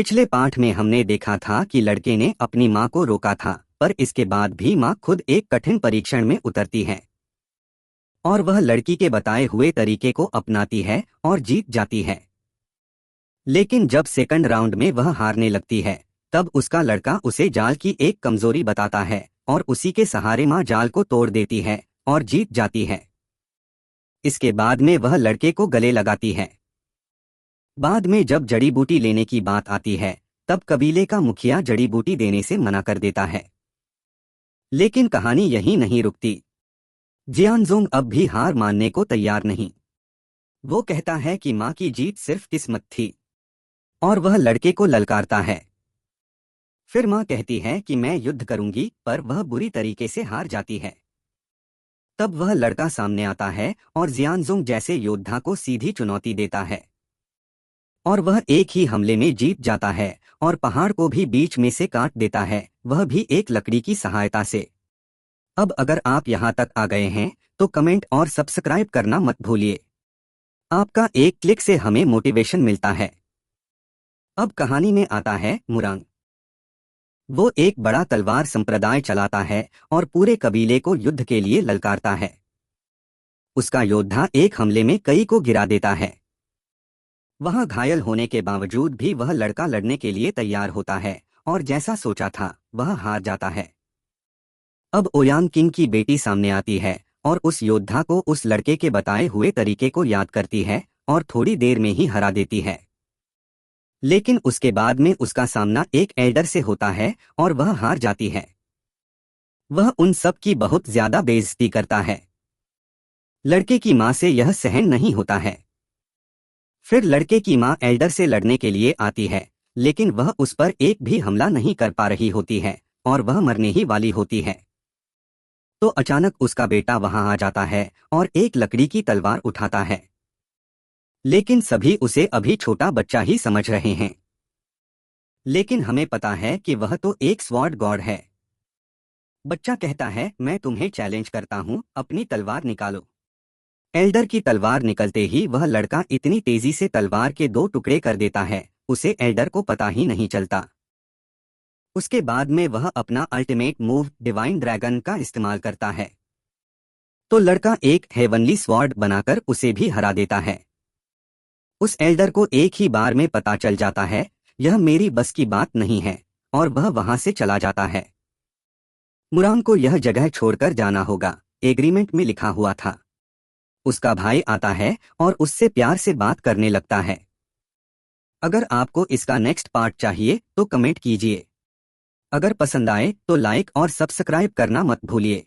पिछले पाठ में हमने देखा था कि लड़के ने अपनी माँ को रोका था, पर इसके बाद भी माँ खुद एक कठिन परीक्षण में उतरती है और वह लड़की के बताए हुए तरीके को अपनाती है और जीत जाती है। लेकिन जब सेकंड राउंड में वह हारने लगती है, तब उसका लड़का उसे जाल की एक कमजोरी बताता है और उसी के सहारे माँ जाल को तोड़ देती है और जीत जाती है। इसके बाद में वह लड़के को गले लगाती है। बाद में जब जड़ी बूटी लेने की बात आती है, तब कबीले का मुखिया जड़ी बूटी देने से मना कर देता है। लेकिन कहानी यहीं नहीं रुकती। जियानजोंग अब भी हार मानने को तैयार नहीं। वो कहता है कि माँ की जीत सिर्फ किस्मत थी और वह लड़के को ललकारता है। फिर माँ कहती है कि मैं युद्ध करूंगी, पर वह बुरी तरीके से हार जाती है। तब वह लड़का सामने आता है और जियानजोंग जैसे योद्धा को सीधी चुनौती देता है और वह एक ही हमले में जीत जाता है और पहाड़ को भी बीच में से काट देता है, वह भी एक लकड़ी की सहायता से। अब अगर आप यहाँ तक आ गए हैं तो कमेंट और सब्सक्राइब करना मत भूलिए। आपका एक क्लिक से हमें मोटिवेशन मिलता है। अब कहानी में आता है मुरांग। वो एक बड़ा तलवार संप्रदाय चलाता है और पूरे कबीले को युद्ध के लिए ललकारता है। उसका योद्धा एक हमले में कई को गिरा देता है। वह घायल होने के बावजूद भी वह लड़का लड़ने के लिए तैयार होता है और जैसा सोचा था वह हार जाता है। अब ओयांग किंग की बेटी सामने आती है और उस योद्धा को उस लड़के के बताए हुए तरीके को याद करती है और थोड़ी देर में ही हरा देती है। लेकिन उसके बाद में उसका सामना एक एल्डर से होता है और वह हार जाती है। वह उन सब की बहुत ज्यादा बेइज्जती करता है। लड़के की माँ से यह सहन नहीं होता है। फिर लड़के की माँ एल्डर से लड़ने के लिए आती है, लेकिन वह उस पर एक भी हमला नहीं कर पा रही होती है और वह मरने ही वाली होती है। तो अचानक उसका बेटा वहां आ जाता है और एक लकड़ी की तलवार उठाता है। लेकिन सभी उसे अभी छोटा बच्चा ही समझ रहे हैं। लेकिन हमें पता है कि वह तो एक स्वॉर्ड गॉड है। बच्चा कहता है, मैं तुम्हें चैलेंज करता हूँ, अपनी तलवार निकालो। एल्डर की तलवार निकलते ही वह लड़का इतनी तेजी से तलवार के दो टुकड़े कर देता है, उसे एल्डर को पता ही नहीं चलता। उसके बाद में वह अपना अल्टीमेट मूव डिवाइन ड्रैगन का इस्तेमाल करता है, तो लड़का एक हेवनली स्वॉर्ड बनाकर उसे भी हरा देता है। उस एल्डर को एक ही बार में पता चल जाता है यह मेरी बस की बात नहीं है और वह वहां से चला जाता है। मुरांग को यह जगह छोड़कर जाना होगा, एग्रीमेंट में लिखा हुआ था। उसका भाई आता है और उससे प्यार से बात करने लगता है। अगर आपको इसका नेक्स्ट पार्ट चाहिए तो कमेंट कीजिए। अगर पसंद आए तो लाइक और सब्सक्राइब करना मत भूलिए।